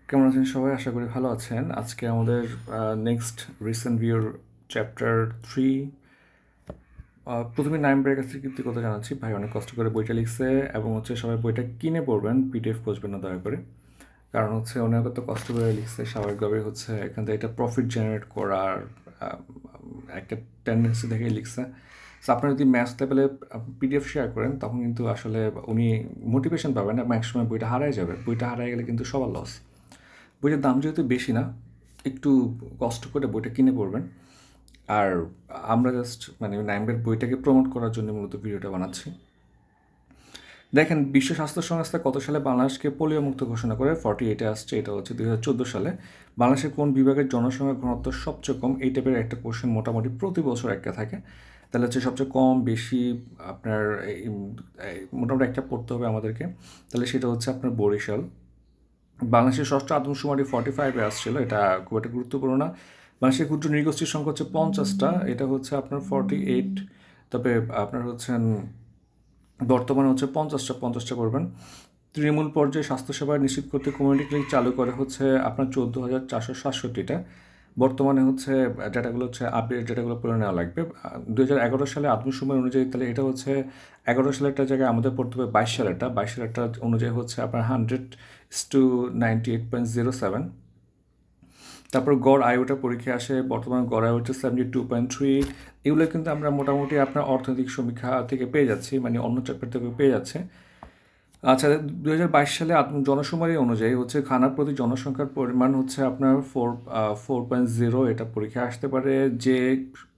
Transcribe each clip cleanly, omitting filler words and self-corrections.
কেমন আছেন সবাই? আশা করি ভালো আছেন। আজকে আমাদের নেক্সট রিসেন্ট ভিউর চ্যাপ্টার 3। প্রথমে নাইম ভাইয়ের কাছ থেকে কৃতজ্ঞতা জানাচ্ছি। ভাই অনেক কষ্ট করে বইটা লিখছে এবং সবাই বইটা কিনে পড়বেন, পিডিএফ খুঁজবেন না দয়া করে। কারণ অনেক কত কষ্ট করে লিখছে, স্বাভাবিকভাবে এখান থেকে এটা প্রফিট জেনারেট করার আহ, একটা টেন্ডেন্সি দেখেই লিখছে। সো আপনারা যদি ম্যাথস লেভেলে পিডিএফ শেয়ার করেন তখন কিন্তু আসলে উনি মোটিভেশন পাবেন এবং একসময় বইটা হারায় যাবে। বইটা হারায় গেলে কিন্তু সবার লস। বইটার দাম যেহেতু বেশি না, একটু কষ্ট করে বইটা কিনে পড়বেন। আর আমরা জাস্ট নাইমের বইটাকে প্রমোট করার জন্য মূলত ভিডিওটা বানাচ্ছি। দেখেন, বিশ্ব স্বাস্থ্য সংস্থা কত সালে বাংলাদেশকে পোলিও মুক্ত ঘোষণা করে? 48-এ আসছে। এটা 2014 সালে। বাংলাদেশের কোন বিভাগের জনসংখ্যা ঘনত্ব সবচেয়ে কম? এই টাইপের একটা কোশ্চেন মোটামুটি প্রতি বছর একটা থাকে। তাহলে সবচেয়ে কম বেশি আপনার মোটামুটি একটা পড়তে হবে আমাদেরকে। তাহলে সেটা আপনার বরিশাল। বাংলাদেশের ষষ্ঠ আদমশুমারি 45-এ আসছিল। এটা খুব একটা গুরুত্বপূর্ণ না। বাংলাদেশের ক্ষুদ্র নৃগোষ্ঠীর সংখ্যা 50টা। এটা আপনার 48। তবে আপনার বর্তমানে 50টা করবেন। তৃণমূল পর্যায়ে স্বাস্থ্যসেবা নিশ্চিত করতে কমিউনিটি ক্লিনিক চালু করে আপনার 14,467টা। বর্তমানে ডেটাগুলো আপডেট ডেটাগুলো পড়ে নেওয়া লাগবে। 2011 সালে আদমশুমারি অনুযায়ী, তাহলে এটা 11 সালেরটা জায়গায় আমাদের পড়তে হবে 22 সালেরটা। 22 সালেরটা অনুযায়ী আপনার 100:98.07। তারপর গড় আয়ুটা পরীক্ষায় আসে। বর্তমানে গড় আয়ু 72.3। এগুলো কিন্তু আমরা মোটামুটি আপনার অর্থনৈতিক সমীক্ষা থেকে পেয়ে যাচ্ছি, মানে অন্য চ্যাপ্টার থেকে পেয়ে যাচ্ছে। আচ্ছা, 2022 সালে জনশুমারি অনুযায়ী খানার প্রতি জনসংখ্যার পরিমাণ আপনার 4.0। এটা পরীক্ষায় আসতে পারে যে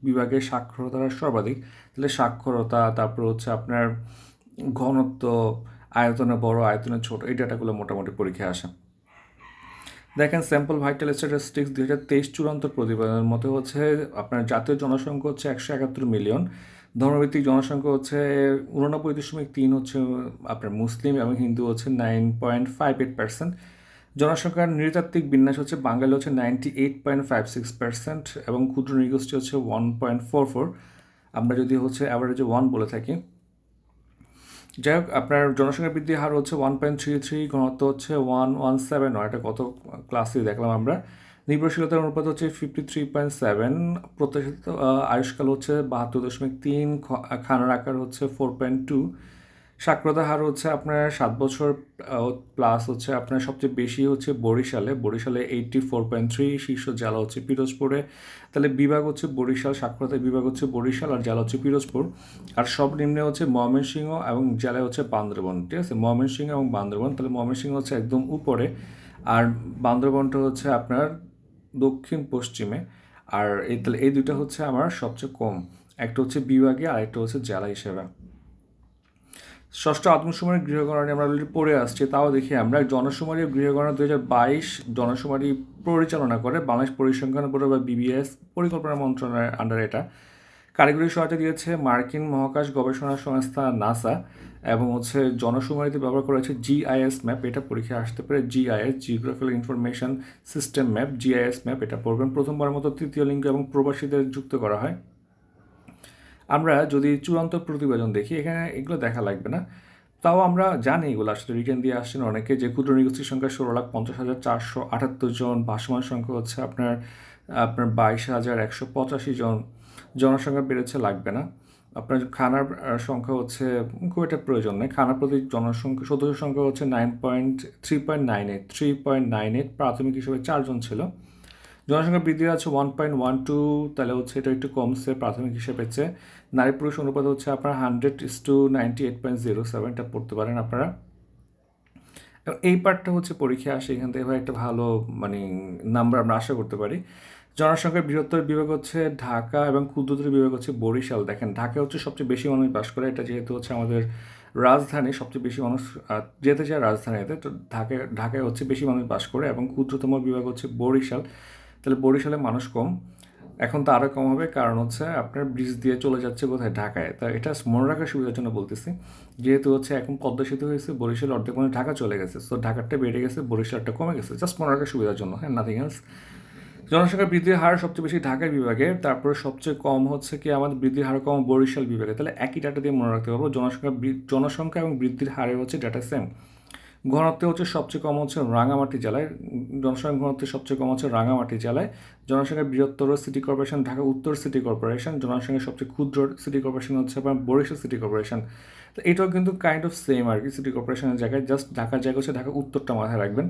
বিভাগে সাক্ষরতার হার সর্বাধিক। তাহলে সাক্ষরতা, তারপর আপনার ঘনত্ব, আয়তনে বড়, আয়তনে ছোট, এই ডাটাগুলো মোটামুটি পরীক্ষায় আসে। দেখেন, স্যাম্পল ভাইটাল স্ট্যাটিস্টিক্স 2023 চূড়ান্ত প্রতিবেদনের মতে আপনার জাতীয় জনসংখ্যা 171 মিলিয়ন। ধর্মভিত্তিক জনসংখ্যা 89.3 আপনার মুসলিম এবং হিন্দু 9.58%। জনসংখ্যার নৃতাত্ত্বিক বিন্যাস বাঙালি 98.56% এবং ক্ষুদ্র নৃগোষ্ঠী 1.44। আমরা যদি অ্যাভারেজে 1 বলে থাকি। যাই হোক, আপনার জনসংখ্যা বৃদ্ধির হার 1.33, ঘনত্ব 117। এটা কত ক্লাসে দেখলাম আমরা। নির্ভরশীলতার অনুপাত 53.7। প্রত্যাশিত আয়ুষ্কাল 72.3। খানার আকার 4.2। সাক্ষরতার হার আপনার 7 বছর প্লাস আপনার সবচেয়ে বেশি বরিশালে 84.3। শীর্ষ জেলা পিরোজপুরে। তাহলে বিভাগ বরিশাল, সাক্ষরতার বিভাগ বরিশাল, আর জেলা পিরোজপুর। আর সব নিম্নে ময়মনসিংহ এবং জেলায় বান্দরবন। ঠিক আছে, ময়মনসিংহ এবং বান্দরবন। তাহলে ময়মনসিংহ একদম উপরে, আর বান্দরবনটা আপনার দক্ষিণ পশ্চিমে। আর তাহলে এই দুইটা আমার সবচেয়ে কম। একটা বিভাগে, আর একটা জেলা হিসেবে। ষষ্ঠ আদমশুমারি গৃহগণনা আমরা অলরেডি পড়ে আসছি, তাও দেখি আমরা। জনশুমারি ও গৃহগণনা 2022 জনশুমারি পরিচালনা করে বাংলাদেশ পরিসংখ্যান ব্যুরো বা বিবিএস পরিকল্পনা মন্ত্রণালয়ের আন্ডারে। এটা কারিগরি সহায়তা দিয়েছে মার্কিন মহাকাশ গবেষণা সংস্থা নাসা, এবং জনশুমারিতে ব্যবহার করা হয়েছে জিআইএস ম্যাপ। এটা পরীক্ষায় আসতে পারে। GIS, geographical information system map, GIS map. এটা পড়বেন। প্রথমবার মতো তৃতীয় লিঙ্গ এবং প্রবাসীদের যুক্ত করা হয়। আমরা যদি চূড়ান্ত প্রতিবেদন দেখি, এখানে এগুলো দেখা লাগবে না। তাও আমরা জানি এগুলো আসলে রিটার্ন দিয়ে আসছেন অনেকে, যে ক্ষুদ্র নৃগোষ্ঠীর সংখ্যা 16,50,478 জন। ভাসমান সংখ্যা আপনার আপনার 22,185 জন। জনসংখ্যা বেড়েছে, লাগবে না। আপনার খানার সংখ্যা খুব একটা প্রয়োজন নেই। খানার প্রতি জনসংখ্যা সদস্য সংখ্যা 3.98। প্রাথমিক হিসেবে 4 জন ছিল। জনসংখ্যা বৃদ্ধি আছে 1.12। তাহলে এটা একটু কমছে প্রাথমিক হিসেবে চেয়ে। নারী পুরুষ অনুপাত আপনার 100:98.07। এটা পড়তে পারেন আপনারা। এই পার্টটা পরীক্ষায় আসে, এখান থেকে একটা ভালো নাম্বার আমরা আশা করতে পারি। জনসংখ্যার বৃহত্তর বিভাগ ঢাকা এবং ক্ষুদ্রতর বিভাগ বরিশাল। দেখেন, ঢাকা সবচেয়ে বেশি মানুষ বাস করে। এটা যেহেতু আমাদের রাজধানী, সবচেয়ে বেশি মানুষ যেতে চায় রাজধানীতে, তো ঢাকায় বেশি মানুষ বাস করে। এবং ক্ষুদ্রতম বিভাগ বরিশাল। তাহলে বরিশালে মানুষ কম। এখন তো আরও কম হবে, কারণ আপনার ব্রিজ দিয়ে চলে যাচ্ছে কোথায়? ঢাকায়। তা এটা মনে রাখার সুবিধার জন্য বলতেছি, যেহেতু এখন পদ্মা সেতু হয়েছে, বরিশাল অর্ধেক মানুষ ঢাকা চলে গেছে। তো ঢাকারটা বেড়ে গেছে, বরিশালটা কমে গেছে। জাস্ট মনে রাখার সুবিধার জন্য, হ্যাঁ, নাথিং এলস। জনসংখ্যার বৃদ্ধির হার সবচেয়ে বেশি ঢাকা বিভাগে, তারপরে সবচেয়ে কম কি আমাদের বৃদ্ধির হার কম বরিশাল বিভাগে। তাহলে একই ডাটা দিয়ে মনে রাখতে পারবো। জনসংখ্যা এবং বৃদ্ধির হারে ডাটা সেম। ঘনত্ব হচ্ছে সবচেয়ে কম হচ্ছে রাঙামাটি জেলায়, জনসংখ্যা ঘনত্ব সবচেয়ে কম হচ্ছে রাঙামাটি জেলায়। জনসংখ্যা বৃহত্তর সিটি কর্পোরেশন ঢাকা উত্তর সিটি কর্পোরেশন। জনসংখ্যা সবচেয়ে ক্ষুদ্র সিটি কর্পোরেশন হচ্ছে আপনার বরিশাল সিটি কর্পোরেশন। তো এটাও কিন্তু কাইন্ড অফ সেম আর কি, সিটি কর্পোরেশনের জায়গায় জাস্ট ঢাকার জায়গা হচ্ছে ঢাকা উত্তরটা মাথায় রাখবেন।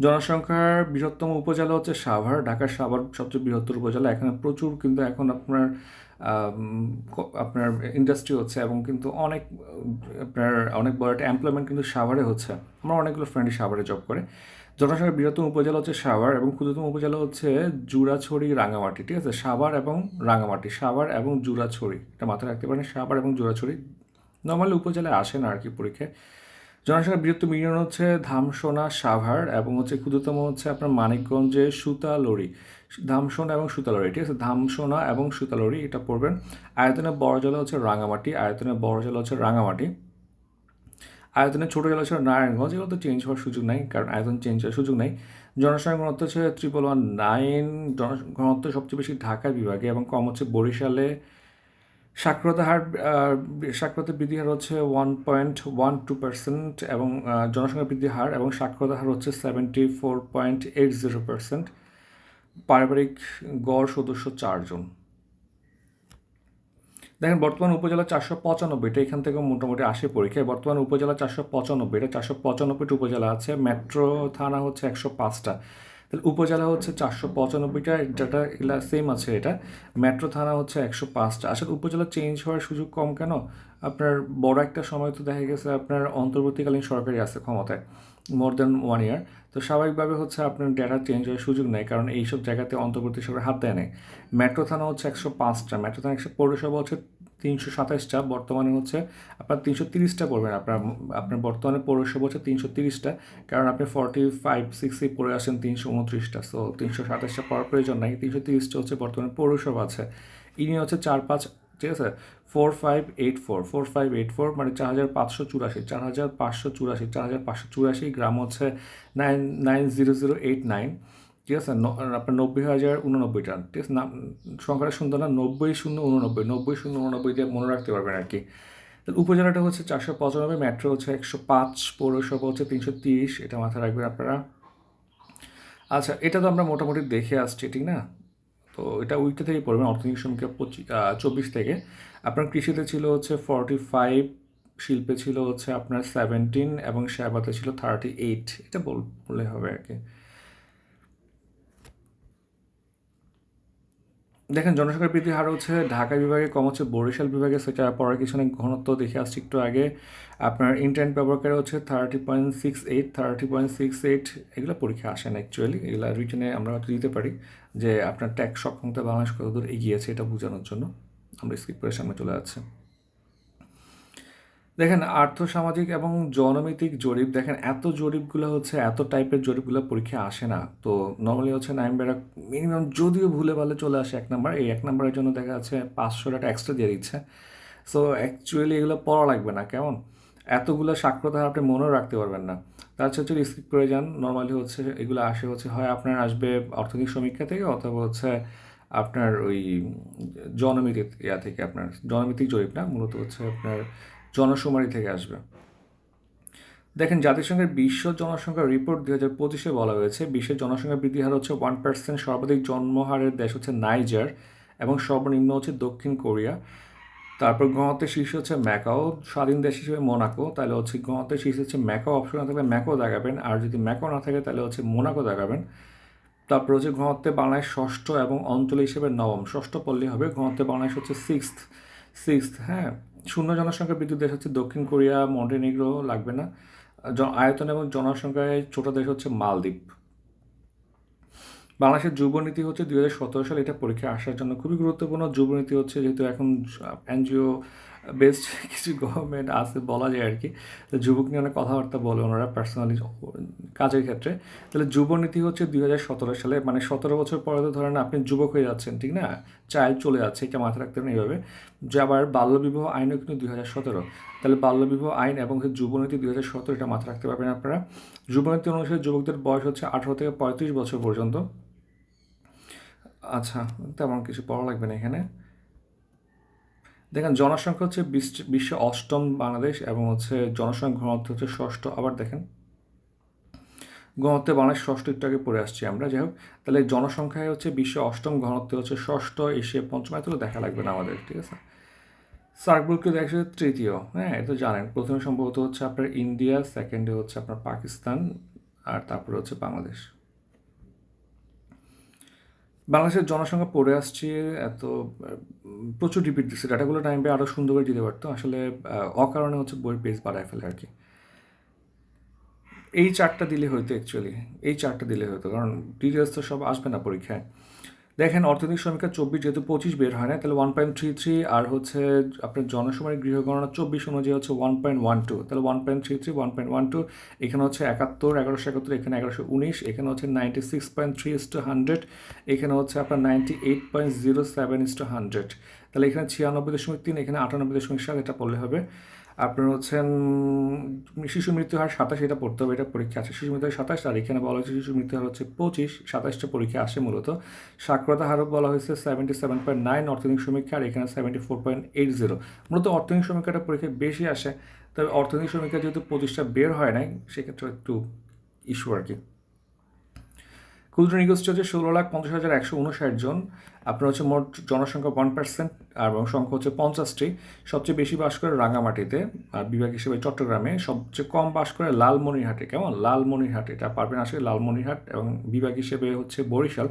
জনসংখ্যার বৃহত্তম উপজেলা হচ্ছে সাভার, ঢাকার সাভার সবচেয়ে বৃহত্তর উপজেলা। এখানে প্রচুর কিন্তু এখন আপনার ইন্ডাস্ট্রি হচ্ছে এবং কিন্তু অনেক বড় একটা এমপ্লয়মেন্ট কিন্তু সাভারে হচ্ছে। আমার অনেকগুলো ফ্রেন্ডই সাভারে জব করে। জনসংখ্যার বৃহত্তম উপজেলা হচ্ছে সাভার এবং ক্ষুদ্রতম উপজেলা হচ্ছে জুরাছড়ি রাঙামাটি। ঠিক আছে, সাভার এবং রাঙামাটি, সাভার এবং জুরাছড়ি, এটা মাথায় রাখতে পারেন, সাভার এবং জুরাছড়ি। নর্মালি উপজেলায় আসে না আর কি পরীক্ষায়। জনসংখ্যার বৃহত্তম ইউনিয়ন হচ্ছে ধামসোনা সাভার এবং হচ্ছে ক্ষুদ্রতম হচ্ছে আপনার মানিকগঞ্জে সুতালড়ি। ধামসোনা এবং সুতালড়ি, ঠিক আছে, ধামসোনা এবং সুতালড়ি এটা পড়বেন। আয়তনে বড় জেলা হচ্ছে রাঙামাটি, আয়তনে বড় জেলা হচ্ছে রাঙামাটি। আয়তনে ছোট জেলা হচ্ছে নারায়ণগঞ্জ। এগুলো তো চেঞ্জ হওয়ার সুযোগ নাই, কারণ আয়তন চেঞ্জ হওয়ার সুযোগ নাই। জনসংখ্যা ঘনত্ব হচ্ছে 111.9। ঘনত্ব সবচেয়ে বেশি ঢাকা বিভাগে এবং কম হচ্ছে বরিশালে। সাক্ষরতা বৃদ্ধি হার হচ্ছে 1.12% এবং জনসংখ্যা বৃদ্ধি হার এবং সাক্ষরতা হার হচ্ছে 74.80%। পারিবারিক গড় সদস্য 4 জন। দেখেন বর্তমান উপজেলা 495টা, এখান থেকে মোটামুটি আসে পরীক্ষায়। বর্তমান উপজেলা 495টা, 495টা উপজেলা আছে। মেট্রো থানা হচ্ছে 105টা। তাহলে উপজেলা হচ্ছে 495টা, যেটা এগুলা সেম আছে। এটা মেট্রো থানা হচ্ছে 105টা। আসলে উপজেলা চেঞ্জ হওয়ার সুযোগ কম কেন? আপনার বড় একটা সময় তো দেখা গেছে আপনার অন্তর্বর্তীকালীন সরকারি আছে ক্ষমতায়, মোর দ্যান 1 ইয়ার। তো স্বাভাবিকভাবে হচ্ছে আপনার ডেটা চেঞ্জ হওয়ার সুযোগ নেই, কারণ এইসব জায়গাতে অন্তর্বর্তী সরকার হাত দেয় নেই। মেট্রো থানা হচ্ছে 105টা, মেট্রো থানা পৌরসভা হচ্ছে 327টা, বর্তমানে হচ্ছে আপনার 330টা পড়বেন। আপনার বর্তমানে পৌরসভা হচ্ছে 330টা, কারণ আপনি 45-60 পড়ে আসেন 329টা। সো 327টা পড়ার প্রয়োজন নাই, 330টা হচ্ছে বর্তমানে পৌরসভা আছে। ইনি হচ্ছে 4-5, ঠিক আছে, 4584 মানে 4584, 4584, গ্রাম হচ্ছে 990089, ঠিক আছে। আপনার 90,089টা, ঠিক আছে। সংখ্যাটা সুন্দর না, 90,089, 90,089 দিয়ে মনে রাখতে পারবেন আর কি। তাহলে উপজেলাটা হচ্ছে 495, মেট্রো হচ্ছে 105, পৌরসভা হচ্ছে 330, এটা মাথায় রাখবেন আপনারা। আচ্ছা, এটা তো আমরা মোটামুটি দেখে আসছি, ঠিক না? তো এটা ওইটা থেকেই পড়বেন, অর্থনৈতিক সমীক্ষা 24 থেকে। আপনার কৃষিতে ছিল হচ্ছে 45, শিল্পে ছিল হচ্ছে আপনার 17 এবং সেবাতে ছিল 38। এটা বললে হবে আর কি। দেখেন জনসংখ্যা বৃদ্ধির হার হচ্ছে ঢাকা বিভাগে কম হচ্ছে বরিশাল বিভাগে, সেটা পড়ার কিছু নেই। ঘনত্ব দেখে আসছি একটু আগে। আপনার ইন্টারনেট ব্যবহারকারী হচ্ছে 30.68, এগুলো পরীক্ষা আসে না অ্যাকচুয়ালি, এগুলো রিটেনে আমরা হয়তো দিতে পারি যে আপনার ট্যাক্স সক্ষমতা বাংলাদেশ কতদূর এগিয়েছে এটা বোঝানোর জন্য। আমরা স্কিপ করে সামনে চলে যাচ্ছি। দেখেন আর্থসামাজিক এবং জনমিতিক জরিপ, দেখেন এত জরিপগুলো হচ্ছে, এত টাইপের জরিপগুলো পরীক্ষা আসে না। তো নর্মালি হচ্ছে নাইমবেরা মিনিমাম যদিও ভুলে ভালে চলে আসে 1 নাম্বার, এই 1 নাম্বারের জন্য দেখা যাচ্ছে 500 টাকা এক্সট্রা দিয়ে দিচ্ছে। সো অ্যাকচুয়ালি এগুলো পড়া লাগবে না, কেমন? এতগুলো সাক্ষরতা আপনি মনেও রাখতে পারবেন না। তার হচ্ছে স্কিপ করে যান। নর্মালি হচ্ছে এগুলো আসে হচ্ছে হয় আপনার আসবে অর্থনৈতিক সমীক্ষা থেকে, অথবা হচ্ছে আপনার ওই জনমিতি থেকে, আপনার জনমিতিক জরিপ না, মূলত হচ্ছে আপনার জনশুমারি থেকে আসবে। দেখেন জাতিসংঘের বিশ্ব জনসংখ্যা রিপোর্ট 2025-এ বলা হয়েছে বিশ্বের জনসংখ্যা বৃদ্ধি হার হচ্ছে 1%। সর্বাধিক জন্মহারের দেশ হচ্ছে নাইজার এবং সর্বনিম্ন হচ্ছে দক্ষিণ কোরিয়া। তারপর ঘনত্বের শীর্ষে হচ্ছে ম্যাকাও, স্বাধীন দেশ হিসেবে মোনাকো। তাহলে হচ্ছে ঘনত্বের শীর্ষে হচ্ছে ম্যাকাও, অপশন না থাকলে ম্যাকাও দেখাবেন, আর যদি ম্যাকাও না থাকে তাহলে হচ্ছে মোনাকো দেখাবেন। তারপর হচ্ছে ঘনত্বে বাংলাদেশ ষষ্ঠ এবং অঞ্চল হিসেবে নবম, ষষ্ঠ পল্লী হবে। ঘনত্বে বাংলাদেশ হচ্ছে সিক্সথ। হ্যাঁ, শূন্য জনসংখ্যা বৃদ্ধি দেশ হচ্ছে দক্ষিণ কোরিয়া, মন্টেনিগ্রো লাগবে না। আয়তন এবং জনসংখ্যায় ছোট দেশ হচ্ছে মালদ্বীপ। বাংলাদেশের যুবনীতি হচ্ছে 2017 সালে, এটা পরীক্ষা আসার জন্য খুবই গুরুত্বপূর্ণ। যুবনীতি হচ্ছে যেহেতু এখন এনজিও বেসড কিছু গভর্নমেন্ট আছে বলা যায় আর কি, তো যুবক নিয়ে অনেক কথাবার্তা বলে ওনারা পার্সোনালি কাজের ক্ষেত্রে। তাহলে যুবনীতি হচ্ছে 2017 সালে, মানে 17 বছর পরে তো ধরেন আপনি যুবক হয়ে যাচ্ছেন, ঠিক না, চাইল্ড চলে যাচ্ছে, এটা মাথায় রাখতে হবে এইভাবে। যে আবার বাল্যবিবাহ আইনও কিন্তু 2017, তাহলে বাল্যবিবাহ আইন এবং যুবনীতি 2017, এটা মাথায় রাখতে পারবেন আপনারা। যুবনীতি অনুসারে যুবকদের বয়স হচ্ছে 18 থেকে 35 বছর পর্যন্ত। আচ্ছা, তেমন কিছু পড়া লাগবে না এখানে। দেখেন জনসংখ্যা হচ্ছে বিশ্বে 8ম বাংলাদেশ এবং হচ্ছে জনসংখ্যা ঘনত্ব হচ্ছে 6ষ্ঠ। আবার দেখেন ঘনত্বে বাংলাদেশ 6ষ্ঠ, একটু আগে পড়ে আসছি আমরা। যাই হোক, তাহলে জনসংখ্যায় হচ্ছে বিশ্বে 8ম, ঘনত্বে হচ্ছে 6ষ্ঠ, এশিয়া 5ম, এত দেখা লাগবে না আমাদের, ঠিক আছে। সার্কভুক্ত দেশ হচ্ছে 3য়, হ্যাঁ এটা জানেন। প্রথমে সম্ভবত হচ্ছে আপনার ইন্ডিয়া, সেকেন্ডে হচ্ছে আপনার পাকিস্তান, আর তারপরে হচ্ছে বাংলাদেশ। বাংলাদেশের জনসংখ্যা পড়ে আসছে এত প্রচুর রিপিট দিচ্ছে, ডাটাগুলো টাইমে আরও সুন্দর করে দিতে পারতো, আসলে অকারণে হচ্ছে বইয়ের পেজ বাড়ায় ফেলে আর কি। এই চারটা দিলে হয়তো অ্যাকচুয়ালি, এই চারটা দিলে হয়তো, কারণ ডিটেলস তো সব আসবে না পরীক্ষায়। দেখেন অর্থনৈতিক সমীক্ষা 24, যেহেতু 25 বের হয় না, তাহলে 1.33, আর হচ্ছে আপনার জনসময়ের গৃহগণনা 24 অনুযায়ী হচ্ছে 1.12, তাহলে 1.33, 1.12, এখানে হচ্ছে 71, 1171, এখানে 1119, এখানে হচ্ছে 96.3:100, এখানে হচ্ছে আপনার 98.07:100, তাহলে এখানে 96.3, এখানে 98.7, এটা পড়লে হবে। আপনার হচ্ছেন শিশু মৃত্যু হার 27, এটা পড়তে হবে, এটা পরীক্ষা আছে। শিশু মৃত্যু হার 27, আর এখানে বলা হয়েছে শিশু মৃত্যু হার হচ্ছে 25, 27টা পরীক্ষা আসে মূলত। সাক্ষরতা হারও বলা হয়েছে 77.9 অর্থনৈতিক সমীক্ষা, আর এখানে 74.80। মূলত অর্থনৈতিক সমীক্ষাটা পরীক্ষায় বেশি আসে, তবে অর্থনৈতিক সমীক্ষা যেহেতু 25টা বের হয় নাই, সেক্ষেত্রে একটু ইস্যু আর কি। ক্ষুদ্র নিগোষ্ঠী হচ্ছে 16,50,159 জন। আপনার হচ্ছে মোট জনসংখ্যা 1%, এবং সংখ্যা হচ্ছে 50টি। সবচেয়ে বেশি বাস করে রাঙামাটিতে, আর বিভাগ হিসেবে চট্টগ্রামে। সবচেয়ে কম বাস করে লালমনিরহাটে। কেমন? লালমনিরহাট, এটা পারবেন আসলে, লালমনিরহাট। এবং বিভাগ হিসেবে হচ্ছে বরিশাল।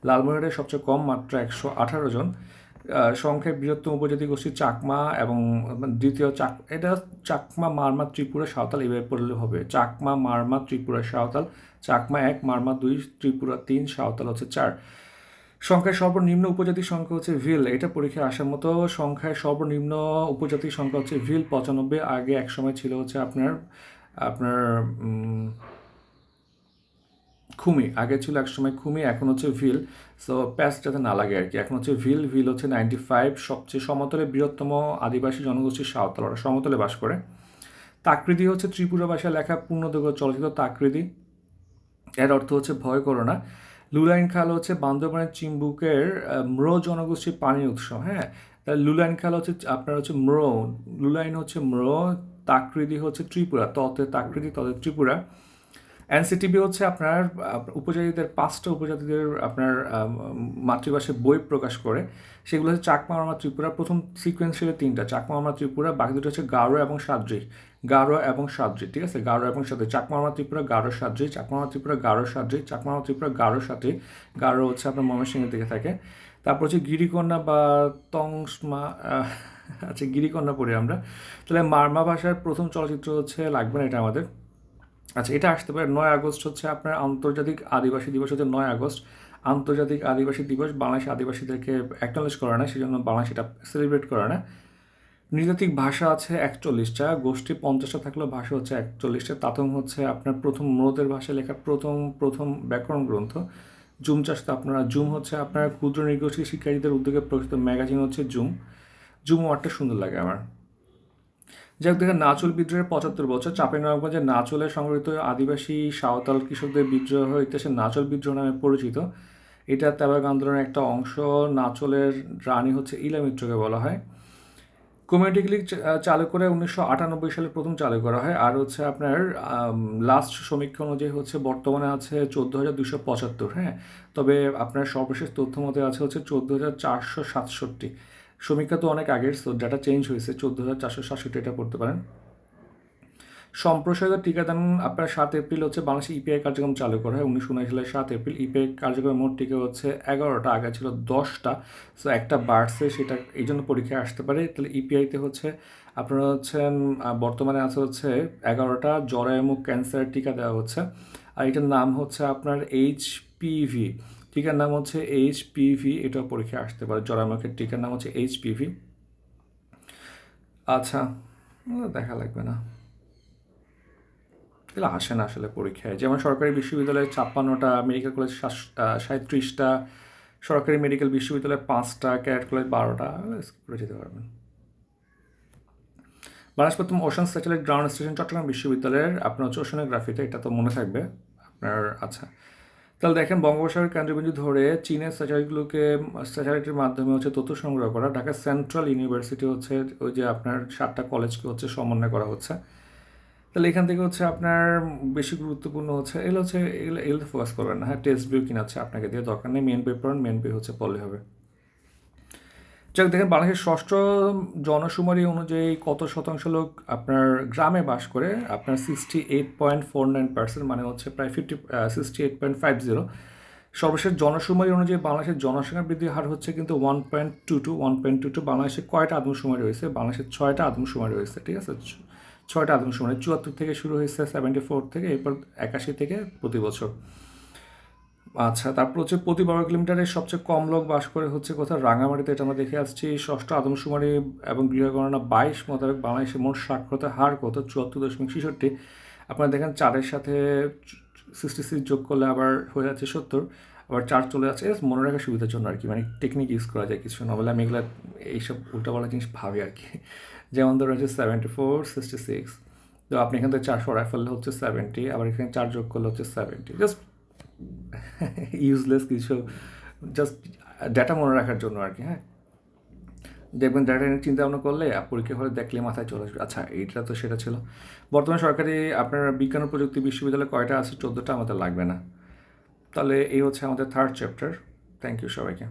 লালমনিরহাটে সবচেয়ে কম, মাত্র 118 জন। সংখ্যায় বৃহত্তম উপজাতি গোষ্ঠী চাকমা, এবং দ্বিতীয় এটা চাকমা, মারমা, ত্রিপুরা, সাঁওতাল, এভাবে পড়লে হবে। চাকমা, মারমা, ত্রিপুরা, সাঁওতাল। চাকমা 1, মারমা 2, ত্রিপুরা 3, সাঁওতাল হচ্ছে 4। সংখ্যায় সর্বনিম্ন উপজাতির সংখ্যা হচ্ছে ভিল, এটা পরীক্ষায় আসার মতো। সংখ্যায় সর্বনিম্ন উপজাতির সংখ্যা হচ্ছে ভিল 95, আগে একসময় ছিল হচ্ছে আপনার আপনার খুমি, আগে ছিল একসময় খুমি, এখন হচ্ছে ভিল। সো প্যাচ যাতে না লাগে আর কি, এখন হচ্ছে ভিল। ভিল হচ্ছে 95। সবচেয়ে সমতলে বৃহত্তম আদিবাসী জনগোষ্ঠী সাঁওতাল, ওরা সমতলে বাস করে। তাকৃতি হচ্ছে ত্রিপুরা ভাষায় লেখা পূর্ণদৈর্ঘ্য চলচ্চিত্র তাকৃতি, এর অর্থ হচ্ছে ভয় করো না। লুলাইন খাল হচ্ছে বান্দরবানের চিম্বুকের ম্রো জনগোষ্ঠীর পানির উৎস, হ্যাঁ। তাহলে লুলাইন খাল হচ্ছে আপনার হচ্ছে ম্রো, লুলাইন হচ্ছে ম্রো, তাকৃতি হচ্ছে ত্রিপুরা, ততে তাকৃতি, ততে ত্রিপুরা। এনসিটিভি হচ্ছে আপনার উপজাতিদের 5টা উপজাতিদের আপনার মাতৃভাষায় বই প্রকাশ করে, সেগুলো হচ্ছে চাকমা, মারমা, ত্রিপুরা। প্রথম সিকোয়েন্স হিসেবে 3টা, চাকমা, মারমা, ত্রিপুরা। বাকি দুটো হচ্ছে গারো এবং সাদ্রি, গারো এবং সাদ্রি, ঠিক আছে। গারো এবং সাদ্রি, চাকমা, মারমা, ত্রিপুরা, গারো, সাদ্রি, চাকমা, মারমা, ত্রিপুরা, গারো, সাদ্রি, চাকমা, মারমা, ত্রিপুরা, গারো, সাদ্রি। গারো হচ্ছে আপনার ময়মনসিংহের দিকে থাকে। তারপর হচ্ছে গিরিকন্যা বা তংসমা, আচ্ছা গিরিকন্যা পড়ি আমরা। তাহলে মারমা ভাষার প্রথম চলচ্চিত্র হচ্ছে, লাগবে না এটা আমাদের। আচ্ছা, এটা আসতে পারে। 9 আগস্ট হচ্ছে আপনার আন্তর্জাতিক আদিবাসী দিবস, হচ্ছে 9 আগস্ট আন্তর্জাতিক আদিবাসী দিবস। বাংলাদেশ আদিবাসীদেরকে অ্যাকনলেজ করে না, সেজন্য বাংলাদেশ এটা সেলিব্রেট করে না। নৃতাত্ত্বিক ভাষা আছে 41টা, গোষ্ঠী 50টা থাকলেও ভাষা হচ্ছে 41টা। তাতং হচ্ছে আপনার প্রথম মরদের ভাষায় লেখা প্রথম প্রথম ব্যাকরণ গ্রন্থ। জুম চাষ তো আপনারা, জুম হচ্ছে আপনার ক্ষুদ্র নৃগোষ্ঠী শিক্ষার্থীদের উদ্যোগে প্রকাশিত ম্যাগাজিন হচ্ছে জুম। জুম ওয়ার্ডটা সুন্দর লাগে আমার। যাই হোক, দেখেন নাচল বিদ্রোহের 75 বছর। চাঁপাইনবাবগঞ্জের নাচলে সংগঠিত আদিবাসী সাঁওতাল কৃষকদের বিদ্রোহ ইতিহাসে নাচল বিদ্রোহ নামে পরিচিত। এটা তেবাগ আন্দোলনের একটা অংশ। নাচলের রানী হচ্ছে ইলামিত্রকে বলা হয়। কমিউনিটি ক্লিনিক চালু করে 1998 সালে প্রথম চালু করা হয়। আর হচ্ছে আপনার লাস্ট সমীক্ষা অনুযায়ী হচ্ছে বর্তমানে আছে 14,275, হ্যাঁ। তবে আপনার সর্বশেষ তথ্য মতে আছে হচ্ছে 14,467। সমীক্ষা তো অনেক আগের, সো ডাটা চেঞ্জ হয়েছে। 14,467 এটা পড়তে পারেন। সম্প্রসারিত টিকাদান আপনার 7 এপ্রিল হচ্ছে বাংলাদেশে ইপিআই কার্যক্রম চালু করা হয়। 1979 সালের 7 এপ্রিল ইপিআই কার্যক্রমের মোট টিকা হচ্ছে 11টা, আগে ছিল 10টা। সো একটা বাড়ছে, সেটা এই জন্য পরীক্ষায় আসতে পারে। তাহলে ইপিআইতে হচ্ছে আপনারা হচ্ছেন বর্তমানে আছে হচ্ছে 11টা জরায়ুমুখ ক্যান্সারের টিকা দেওয়া হচ্ছে। আর এটার নাম হচ্ছে আপনার এইচপিভি, টিকার নাম হচ্ছে এইচপিভি, এটাও পরীক্ষায় আসতে পারে। জরায়ুমুখের টিকার নাম হচ্ছে এইচপিভি। আচ্ছা, দেখা লাগবে না, এগুলো আসে না আসলে পরীক্ষায়। যেমন সরকারি বিশ্ববিদ্যালয়ে 56টা, মেডিকেল কলেজ 37টা, সরকারি মেডিকেল বিশ্ববিদ্যালয়ে 5টা, ক্যাডেট কলেজ 12টা, স্কিপ করে যেতে পারবেন। বাংলাদেশ প্রথম ocean satellite ground station Chittagong বিশ্ববিদ্যালয়ের, আপনার হচ্ছে ওশানোগ্রাফিতে, এটা তো মনে থাকবে আপনার। আচ্ছা, তাহলে দেখেন বঙ্গোপসাগরের কেন্দ্রবিন্দু ধরে চীনের স্যাটেলাইটের মাধ্যমে হচ্ছে তথ্য সংগ্রহ করা ঢাকা সেন্ট্রাল ইউনিভার্সিটি হচ্ছে ওই যে আপনার 7টা কলেজকে হচ্ছে সমন্বয় করা হচ্ছে। তাহলে এখান থেকে হচ্ছে আপনার বেশি গুরুত্বপূর্ণ হচ্ছে এগুলো হচ্ছে এগুলো ফোকাস করবেন না। হ্যাঁ, টেক্সট বই কিনা হচ্ছে আপনাকে দিয়ে দরকার নেই, মেন বই পড়েন, মেন বই হচ্ছে পড়লে হবে। যাক, দেখেন বাংলাদেশের ষষ্ঠ জনশুমারি অনুযায়ী কত শতাংশ লোক আপনার গ্রামে বাস করে? আপনার 68.49%, মানে হচ্ছে প্রায় 68.50। সর্বশেষ জনশুমারি অনুযায়ী বাংলাদেশের জনসংখ্যা বৃদ্ধির হার হচ্ছে কিন্তু 1.22। বাংলাদেশে কয়টা আদমশুমারি হয়েছে? বাংলাদেশের 6টা আদমশুমারি হয়েছে, ঠিক আছে? 6টা আদমশুমারি 74 থেকে শুরু হয়েছে, 74 থেকে, এরপর 81 থেকে প্রতি বছর। আচ্ছা, তারপর হচ্ছে প্রতি বর্গ কিলোমিটারে সবচেয়ে কম লোক বাস করে হচ্ছে কোথাও? রাঙামাটিতে। এটা আমরা দেখে আসছি। ষষ্ঠ আদমশুমারি এবং গৃহগণনা 22 মোতাবেক বাংলাদেশের মোট সাক্ষরতার হার কত? 74.66। আপনারা দেখেন 4-এর সাথে 66 যোগ করলে আবার হয়ে যাচ্ছে 70, আবার 4 চলে যাচ্ছে। মনে রাখার সুবিধার জন্য আর কি, মানে টেকনিক ইউজ করা যায় কিছু না, বলে আমি এগুলো এইসব উল্টাপাল্টা জিনিস ভাবি আর কি। যেমন ধরো হচ্ছে 74, 66, তো আপনি এখান থেকে 4 সরাই ফেললে হচ্ছে 70, আবার এখানে 4 যোগ করলে হচ্ছে 70। জাস্ট ইউজলেস কিছু, জাস্ট ডেটা মনে রাখার জন্য আর কি। হ্যাঁ, দেখবেন ডেটা নিয়ে চিন্তা ভাবনা করলে পরীক্ষা হলে দেখলে মাথায় চলে আসবে, আচ্ছা এইটা তো সেটা ছিল। বর্তমানে সরকারি আপনার বিজ্ঞান ও প্রযুক্তি বিশ্ববিদ্যালয় কয়টা আছে? 14টা, আমাদের লাগবে না। তাহলে এই হচ্ছে আমাদের থার্ড চ্যাপ্টার। থ্যাংক ইউ সবাইকে।